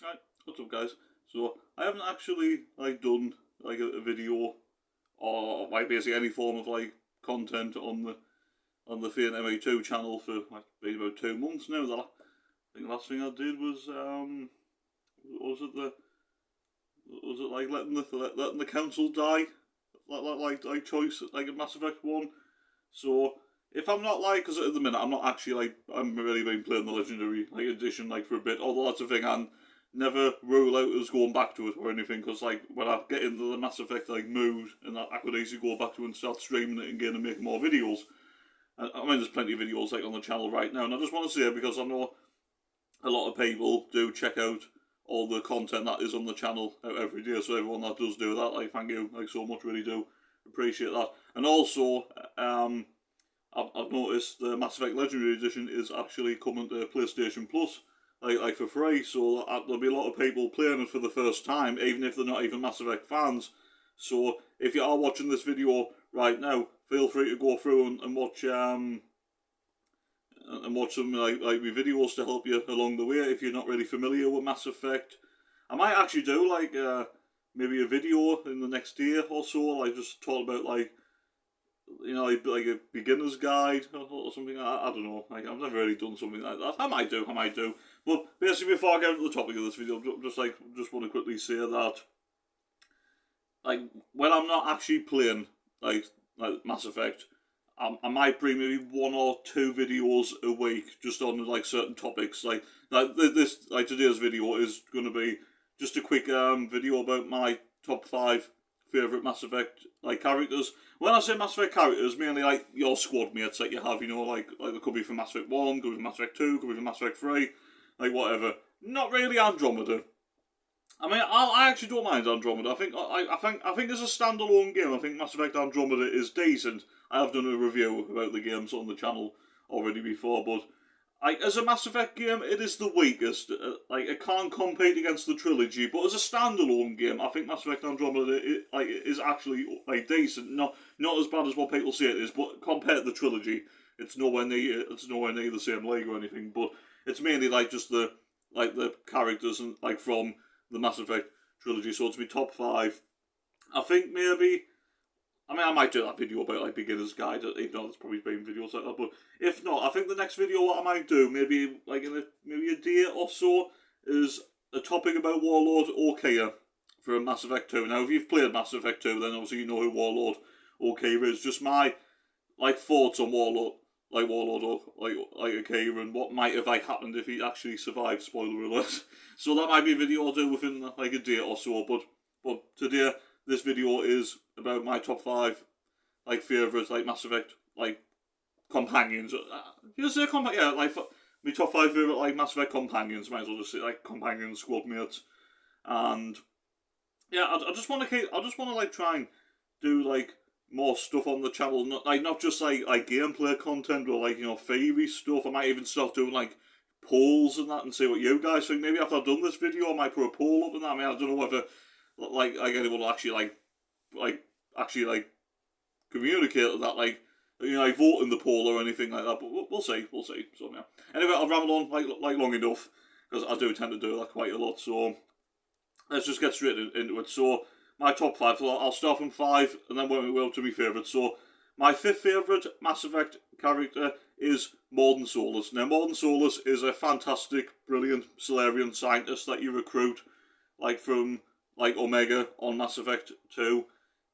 Right, what's up, guys? So I haven't actually done a video or basically any form of content on the Fiat MA2 channel for been about 2 months now. That I think the last thing I did was it the was it like letting the council die like choice like in Mass Effect 1. So if I'm not because at the minute I'm not actually I'm really been playing the Legendary edition for a bit. Although that's a thing I never rule out as going back to it or anything, because when I get into the Mass Effect mood, and I could easily go back to it and start streaming it again and making more videos. I mean, there's plenty of videos on the channel right now, and I just want to say, because I know a lot of people do check out all the content that is on the channel every day. So everyone that does do that, thank you so much, really do appreciate that. And also, I've noticed the Mass Effect Legendary Edition is actually coming to PlayStation Plus, for free. So there'll be a lot of people playing it for the first time, even if they're not even Mass Effect fans. So if you are watching this video right now, feel free to go through and watch some my videos to help you along the way if you're not really familiar with Mass Effect. I might actually do maybe a video in the next year or so, just talk about like a beginner's guide or something. I don't know. I've never really done something like that. I might do. But basically, before I get into the topic of this video, just want to quickly say that when I'm not actually playing like Mass Effect, I might bring maybe 1 or 2 videos a week just on certain topics. Today's video is going to be just a quick video about my top 5 favourite Mass Effect characters. When I say Mass Effect characters, mainly your squad mates that you have, they could be from Mass Effect 1, could be from Mass Effect 2, could be from Mass Effect 3, whatever. Not really Andromeda. I mean, I actually don't mind Andromeda. I think as a standalone game, I think Mass Effect Andromeda is decent. I have done a review about the games on the channel already before, but as a Mass Effect game, it is the weakest. It can't compete against the trilogy, but as a standalone game, I think Mass Effect Andromeda is actually decent. Not as bad as what people say it is, but compared to the trilogy, it's nowhere near the same league or anything. But it's mainly just the characters and from the Mass Effect trilogy. So to be top 5, I think maybe. I mean, I might do that video about beginner's guide, even though there's probably been videos like that. But if not, I think the next video what I might do, maybe maybe a day or so, is a topic about Warlord Orkaya for Mass Effect 2. Now, if you've played Mass Effect 2, then obviously you know who Warlord Orkaya is. Just my thoughts on Warlord Orkaya and what might have happened if he actually survived. Spoiler alert. So that might be a video I'll do within a day or so. But today, this video is about my top 5 favourites Mass Effect companions. You say yeah, my top 5 favourite Mass Effect companions. Might as well just say companions, squad mates, and yeah, I just want to try and do more stuff on the channel, not just gameplay content or theory stuff. I might even start doing polls and that and see what you guys think. Maybe after I've done this video, I might put a poll up and that. I mean, I don't know whether anyone will actually communicate that vote in the poll or anything like that. But we'll see. So yeah. Anyway, I've rambled on long enough, because I do tend to do that quite a lot. So let's just get straight into it. So my top 5. So I'll start from 5 and then work my way up to my favourite. So my 5th favourite Mass Effect character is Mordin Solus. Now, Mordin Solus is a fantastic, brilliant Salarian scientist that you recruit from Omega on Mass Effect 2.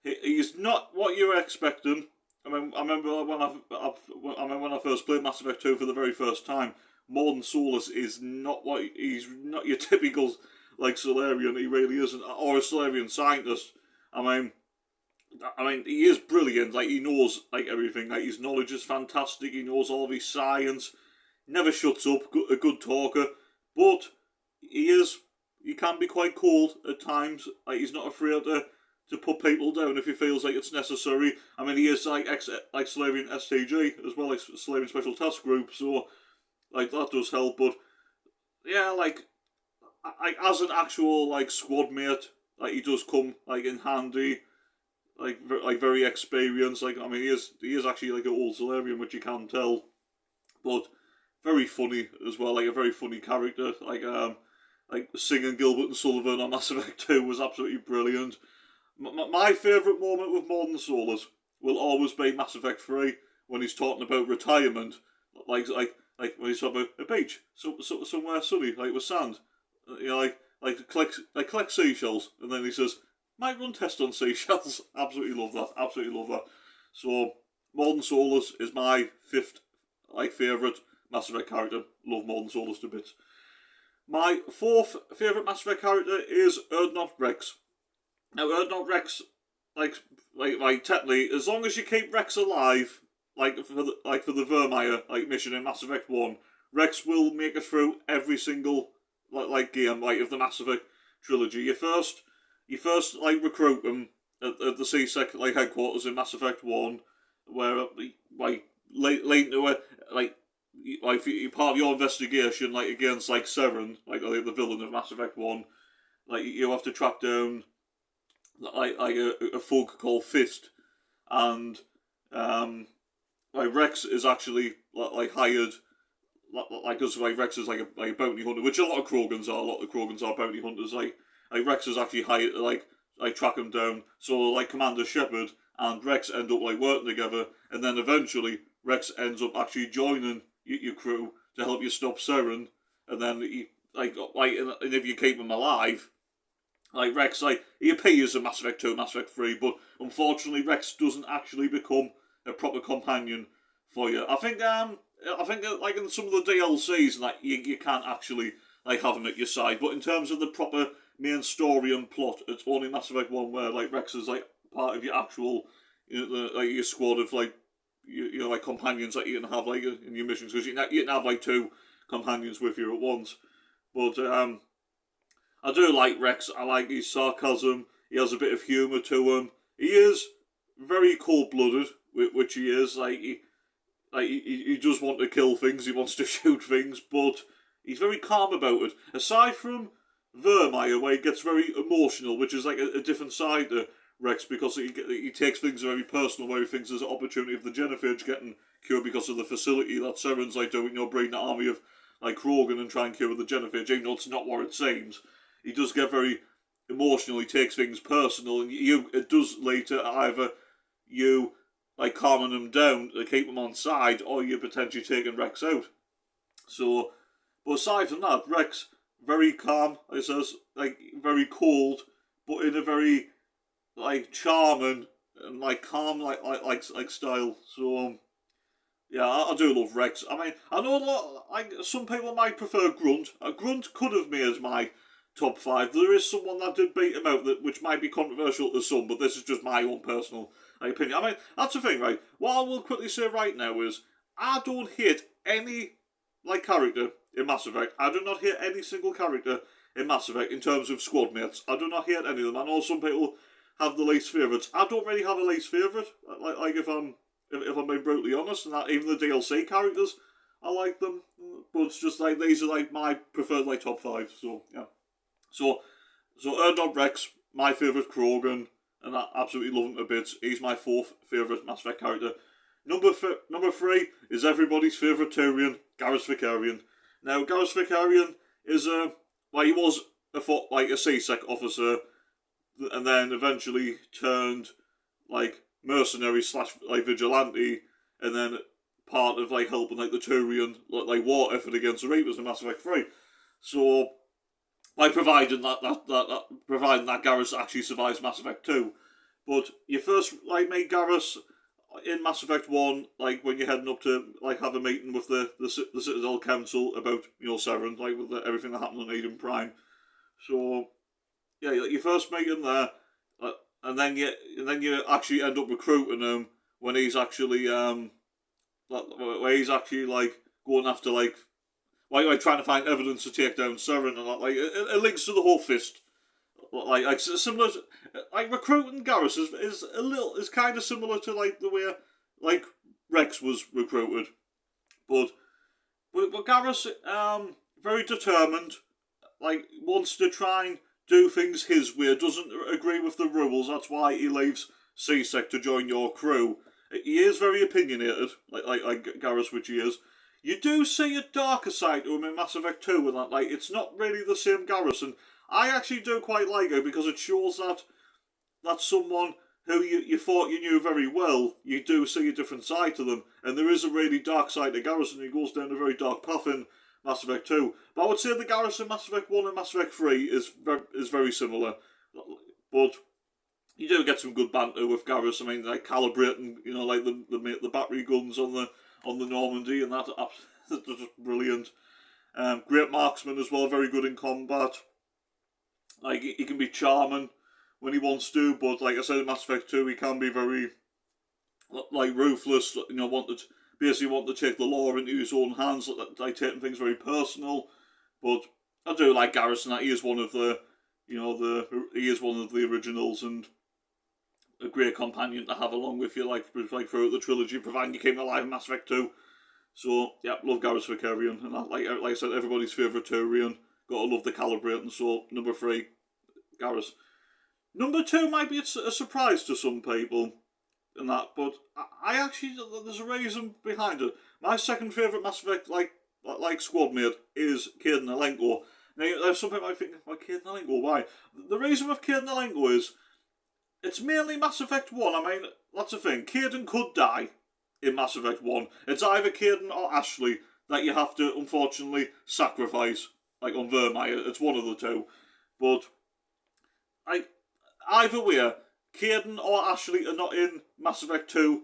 He's not what you were expecting. I remember when I first played Mass Effect 2 for the very first time, Mordin Solus is he's not your typical Salarian. He really isn't, or a Salarian scientist. I mean, he is brilliant. He knows everything. His knowledge is fantastic. He knows all of his science. Never shuts up. A good talker, but he can be quite cold at times. He's not afraid to put people down if he feels it's necessary. I mean, he is Salarian STG as well, Salarian Special Task Group. So that does help. But yeah, as an actual squad mate, he does come in handy. Very experienced. I mean, he is actually an old Salarian, which you can tell. But very funny as well. A very funny character. like singing Gilbert and Sullivan on Mass Effect 2 was absolutely brilliant. My favourite moment with Morden Solas will always be Mass Effect 3 when he's talking about retirement, like when he's talking about a beach, somewhere sunny, like with sand, you know, collect seashells, and then he says, "Might run test on seashells." Absolutely love that. Absolutely love that. So Morden Solas is my fifth favourite Mass Effect character. Love Morden Solas to bits. My fourth favourite Mass Effect character is Urdnot Wrex. Now Urdnot Wrex, technically, as long as you keep Wrex alive, for the Vermeer mission in Mass Effect 1, Wrex will make it through every single game of the Mass Effect trilogy. You first recruit him at the C-Sec headquarters in Mass Effect 1, where late into it, you're part of your investigation against Seren, the villain of Mass Effect 1. You have to track down a folk called Fist, and Wrex is actually hired, Wrex is a bounty hunter, which a lot of Krogans are. A lot of Krogans are bounty hunters. Wrex is actually hired to track him down. So Commander Shepard and Wrex end up working together, and then eventually Wrex ends up actually joining your crew to help you stop Seren, and then he and if you keep him alive. Wrex, he appears in Mass Effect 2, Mass Effect 3, but unfortunately Wrex doesn't actually become a proper companion for you. I think in some of the DLCs, you can't actually have him at your side, but in terms of the proper main story and plot, it's only Mass Effect 1 where Wrex is part of your actual, your squad of companions that you can have in your missions, because you can have two companions with you at once. But I do like Wrex. I like his sarcasm. He has a bit of humour to him. He is very cold-blooded, which he is. He does want to kill things. He wants to shoot things, but he's very calm about it. Aside from Vermeer, where he gets very emotional, which is a different side to Wrex, because he takes things very personal, where he thinks there's an opportunity of the genophage getting cured because of the facility that Seren's doing, breeding an army of Krogan and try and cure the genophage, even though it's not what it seems. He does get very emotional, he takes things personal, and it does lead to either you calming him down to keep him on side, or you're potentially taking Wrex out. So, but aside from that, Wrex, very calm, it says, very cold, but in a very charming and calm style. So yeah, I do love Wrex. I mean, I know a lot. Some people might prefer Grunt. Grunt could have made my top 5. There is someone that did beat him out, which might be controversial to some, but this is just my own personal opinion. I mean, that's the thing, right? What I will quickly say right now is, I don't hate any character in Mass Effect. I do not hate any single character in Mass Effect in terms of squad mates. I do not hate any of them. I know some people have the least favourites. I don't really have a least favourite. If I'm being brutally honest, and that even the DLC characters, I like them. But it's just these are my preferred top 5. So yeah. So Urdnot Wrex, my favourite Krogan, and I absolutely love him to bits. He's my 4th favourite Mass Effect character. Number 3 is everybody's favourite Turian, Garrus Vakarian. Now, Garrus Vakarian is he was a C-Sec officer, and then eventually turned mercenary / vigilante, and then part of helping the Turian war effort against the Reapers in Mass Effect 3. So providing that Garrus actually survives Mass Effect 2. But you first meet Garrus in Mass Effect 1, when you're heading up to have a meeting with the Citadel Council about Seren, with everything that happened on Eden Prime. So yeah, you first meet him there, and then you actually end up recruiting him when he's actually where he's actually going after trying to find evidence to take down Seren, and it links to the whole Fist. Similar to, recruiting Garrus is kind of similar to the way Wrex was recruited, but Garrus very determined, wants to try and do things his way, doesn't agree with the rules. That's why he leaves C-Sec to join your crew. He is very opinionated, like Garrus, which he is. you do see a darker side to him in Mass Effect 2 with that, like, it's not really the same Garrison. I actually do quite like it because it shows that that's someone who you thought you knew very well, you do see a different side to them. And there is a really dark side to Garrison. He goes down a very dark path in Mass Effect 2. But I would say the Garrison Mass Effect 1 and Mass Effect 3 is very similar. But you do get some good banter with Garrus. I mean, like calibrating, you know, like the battery guns on the Normandy, and that's just brilliant. Great marksman as well, very good in combat. Like he can be charming when he wants to, but like I said in Mass Effect 2, he can be very like ruthless. You know, basically want to take the law into his own hands, like taking things very personal. But I do like Garrison. That he is one of the, you know, he is one of the originals and a great companion to have along with you, like throughout the trilogy, providing you came alive in Mass Effect 2. So yeah, love Garrus Vakarian, and like I said, everybody's favourite Turian. Gotta love the calibrating. So number 3, Garrus. Number 2 might be a surprise to some people, and that, but I actually, there's a reason behind it. My second favourite Mass Effect like squad mate is Kaidan Alenko. Now, some people might think, well, Kaidan Alenko, why? The reason with Kaidan Alenko is it's mainly Mass Effect 1. I mean, that's the thing. Kaidan could die in Mass Effect 1. It's either Kaidan or Ashley that you have to, unfortunately, sacrifice. Like on Virmire, it's one of the two. But, either way, Kaidan or Ashley are not in Mass Effect 2,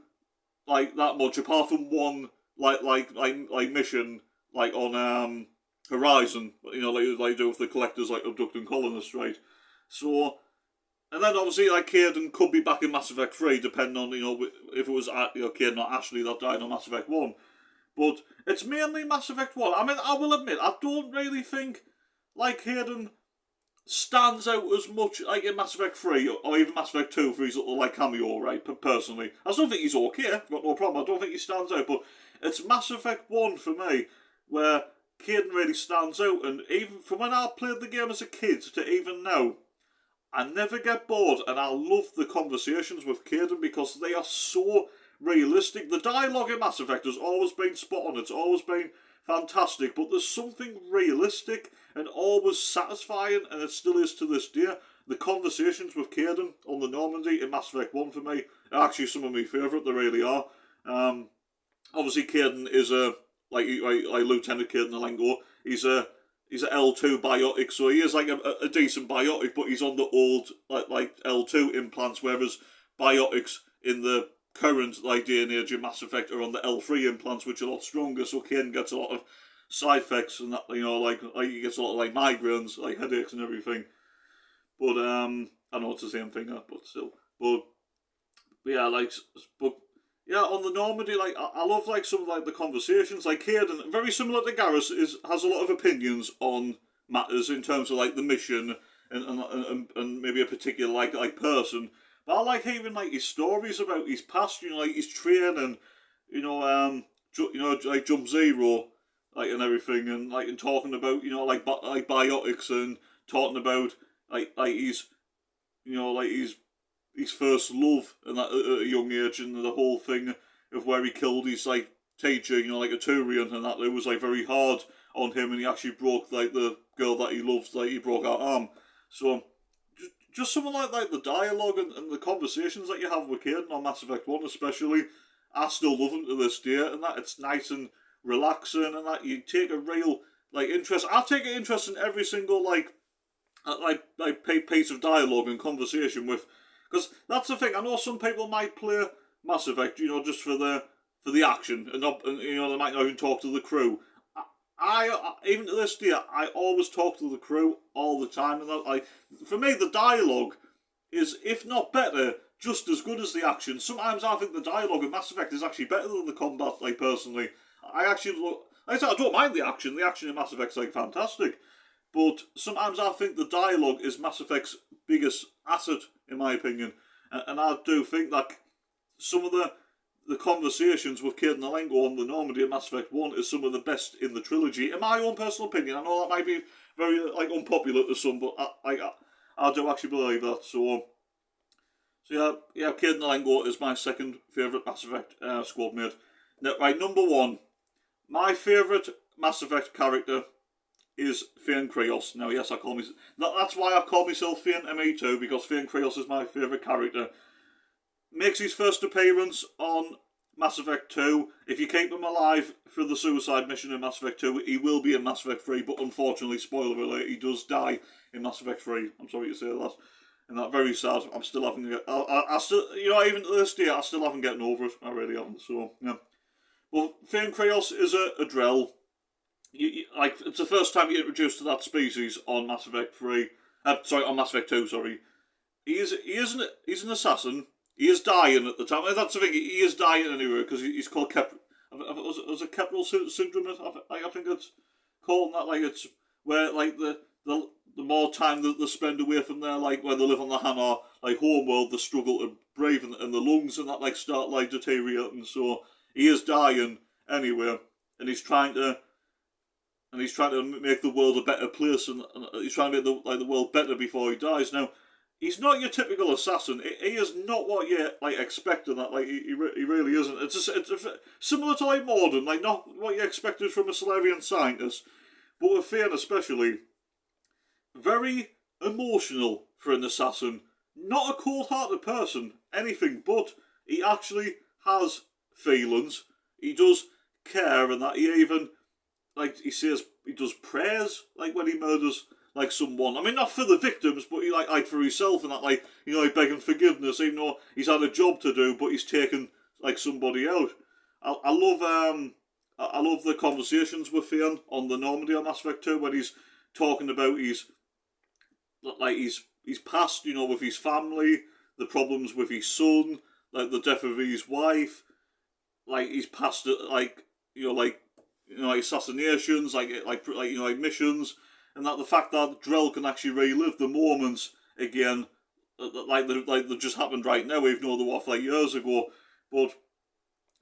like, that much, apart from one, like mission, like, on, Horizon, you know, like they do with the Collectors, like, abducting colonists, right? So, and then obviously, like, Kaidan could be back in Mass Effect 3, depending on, you know, if it was, you know, Kaidan or Ashley that died on Mass Effect 1. But it's mainly Mass Effect 1. I mean, I will admit, I don't really think, like, Kaidan stands out as much, like, in Mass Effect 3, or even Mass Effect 2 for his little, like, cameo, right, personally. I still think he's okay, I've got no problem, I don't think he stands out, but it's Mass Effect 1 for me, where Kaidan really stands out, and even from when I played the game as a kid to even now, I never get bored, and I love the conversations with Kaidan because they are so realistic. The dialogue in Mass Effect has always been spot on, it's always been fantastic, but there's something realistic and always satisfying, and it still is to this day. The conversations with Kaidan on the Normandy in Mass Effect 1 for me are actually some of my favourite, they really are. Obviously Kaidan is like Lieutenant Kaidan Alenko, he's a L2 biotic, so he is like a decent biotic, but he's on the old like L2 implants, whereas biotics in the current like day and age in Mass Effect are on the L3 implants, which are a lot stronger. So Kaidan gets a lot of side effects and that, you know, like he gets a lot of like migraines, like headaches and everything. But I know it's the same thing, but still, but yeah, like, but yeah, on the Normandy, like I love like some of like the conversations. Like Kaidan, very similar to Garrus, has a lot of opinions on matters in terms of like the mission and maybe a particular like person. But I like hearing like his stories about his past, you know, like his training, you know, like Jump Zero, like and everything, and like and talking about, you know, like biotics and talking about like his, you know, like his first love and that at a young age, and the whole thing of where he killed his like teacher, you know, like a Turian, and that it was like very hard on him, and he actually broke like the girl that he loves, like he broke her arm. So just something like the dialogue and the conversations that you have with Kaidan on Mass Effect 1 especially, I still love them to this day, and that it's nice and relaxing, and that you take a real like interest. I take an interest in every single like piece of dialogue and conversation with, because that's the thing. I know some people might play Mass Effect, you know, just for the action, and not, and, you know, they might not even talk to the crew. I even to this day, I always talk to the crew all the time, and that, like, for me, the dialogue is, if not better, just as good as the action. Sometimes I think the dialogue in Mass Effect is actually better than the combat. Like personally, I actually look. Like I said, I don't mind the action. The action in Mass Effect's like fantastic, but sometimes I think the dialogue is Mass Effect's biggest asset, in my opinion, and I do think that some of the conversations with Kaidan Alenko on the Normandy in Mass Effect 1 is some of the best in the trilogy, in my own personal opinion. I know that might be very like unpopular to some, but I do actually believe that. So yeah, Kaidan Alenko is my second favourite Mass Effect squad mate. Now, right, number 1, My favourite Mass Effect character is Thane Krios. Now, yes, that's why I call myself Thane ME2, because Thane Krios is my favourite character. Makes his first appearance on Mass Effect 2. If you keep him alive for the suicide mission in Mass Effect 2, he will be in Mass Effect 3, but unfortunately, spoiler alert, he does die in Mass Effect 3. I'm sorry to say that. And that's very sad. I'm still having I still, even to this day, I still haven't gotten over it. I really haven't, so, yeah. Well, Thane Krios is a Drell. It's the first time you're introduced to that species on Mass Effect 3. On Mass Effect 2, sorry. He's an assassin. He is dying at the time. That's the thing. He is dying anyway because he's called was it Keppel syndrome? I think it's called that. Like it's where like the more time that they spend away from there, like where they live on the Hanar, like homeworld, they struggle to breathe and the lungs and that like start like deteriorating. So he is dying anyway, and he's trying to make the world a better place, and he's trying to make the world better before he dies. Now, he's not your typical assassin. He is not what you expected. That he really isn't. It's similar to like Mordin, like not what you expected from a Solarian scientist, but with Thane especially, very emotional for an assassin. Not a cold-hearted person, anything but. He actually has feelings. He does care, and that he even he says he does prayers when he murders someone. I mean, not for the victims, but he like for himself and that begging forgiveness, even though he's had a job to do, but he's taken somebody out. I love the conversations with Thane on the Normandy on Mass Effect 2 when he's talking about his past, with his family, the problems with his son, the death of his wife, his past, assassinations, missions, and that the fact that Drell can actually relive the moments again, they just happened right now, even though they were years ago. But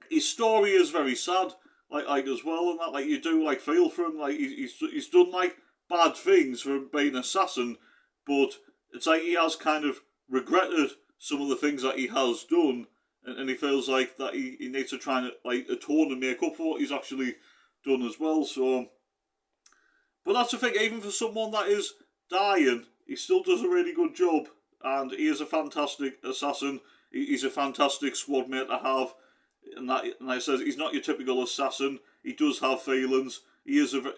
his story is very sad, as well, and that you do feel for him. He's done bad things for being an assassin, but it's he has kind of regretted some of the things that he has done, and he feels that he needs to try and atone and make up for what he's actually done as well. So, but that's the thing. Even for someone that is dying, he still does a really good job, and he is a fantastic assassin. He's a fantastic squad mate to have, and like I said, he's not your typical assassin. He does have feelings.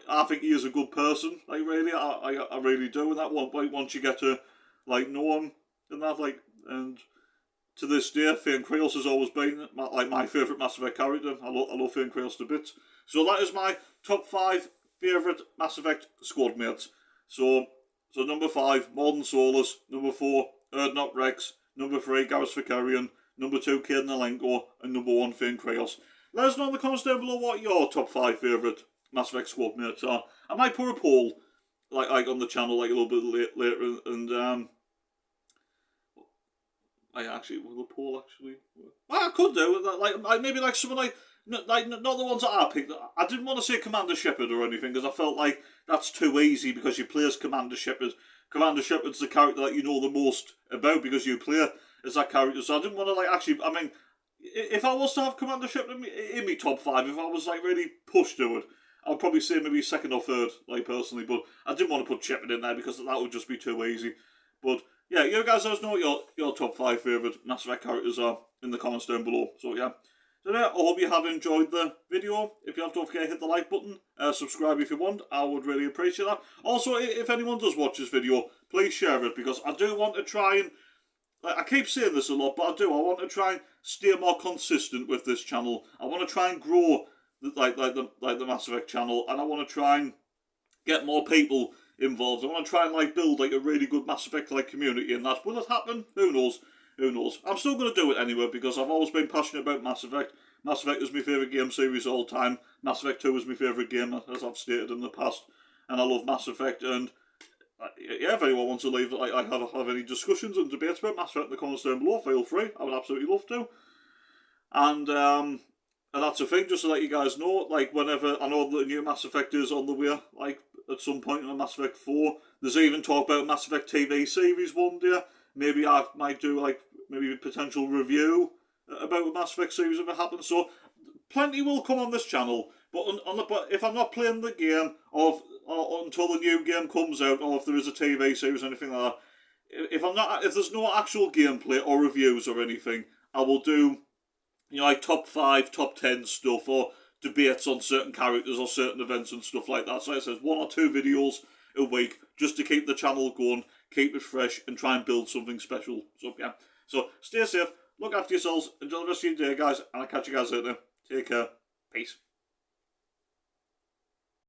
I think he is a good person. Really, I really do. And that one, once you get to know him, and that and to this day, Thane Krios has always been my favourite Mass Effect character. I love Thane Krios to bits. So that is my top 5 favourite Mass Effect squad mates. So number 5, Mordin Solus. Number 4, Urdnot Rex. Number 3, Garrus Vakarian. Number 2, Kaidan Alenko. And number 1, Thane Krios. Let us know in the comments down below what your top 5 favourite Mass Effect squad mates are. I might put a poll on the channel a little bit later, and I actually will a poll actually. Well, I could do maybe someone not the ones that I picked. I didn't want to say Commander Shepard or anything because I felt that's too easy because you play as Commander Shepard. Commander Shepard's the character that you know the most about because you play as that character. So I didn't want to actually. I mean, if I was to have Commander Shepard in my top 5, if I was really pushed to it, I'd probably say maybe 2nd or 3rd, personally. But I didn't want to put Shepard in there because that would just be too easy. But yeah, you guys let us know what your top 5 favourite Mass Effect characters are in the comments down below. So yeah. So yeah, I hope you have enjoyed the video. If you have, don't forget to hit the like button. Subscribe if you want. I would really appreciate that. Also, if anyone does watch this video, please share it because I do want to try and... I keep saying this a lot, but I do. I want to try and stay more consistent with this channel. I want to try and grow the Mass Effect channel, and I want to try and get more people involved. I want to try and build a really good Mass Effect community, and that will it happen? Who knows? Who knows? I'm still going to do it anyway because I've always been passionate about Mass Effect. Mass Effect is my favourite game series all time. Mass Effect 2 is my favourite game, as I've stated in the past, and I love Mass Effect. And yeah, if anyone wants to leave have any discussions and debates about Mass Effect in the comments down below, feel free. I would absolutely love to. And that's the thing, just to let you guys know, whenever I know the new Mass Effect is on the way, at some point on Mass Effect 4, there's even talk about Mass Effect TV series one day. Maybe I might do maybe a potential review about the Mass Effect series if it happens. So plenty will come on this channel. But but if I'm not playing the game, or until the new game comes out, or if there is a TV series or anything like that, if there's no actual gameplay or reviews or anything, I will do, like top 5, top 10 stuff, or debates on certain characters or certain events and stuff like that. So it says 1 or 2 videos a week just to keep the channel going, keep it fresh, and try and build something special. So yeah. So stay safe, look after yourselves, enjoy the rest of your day, guys, and I'll catch you guys later. Take care. Peace.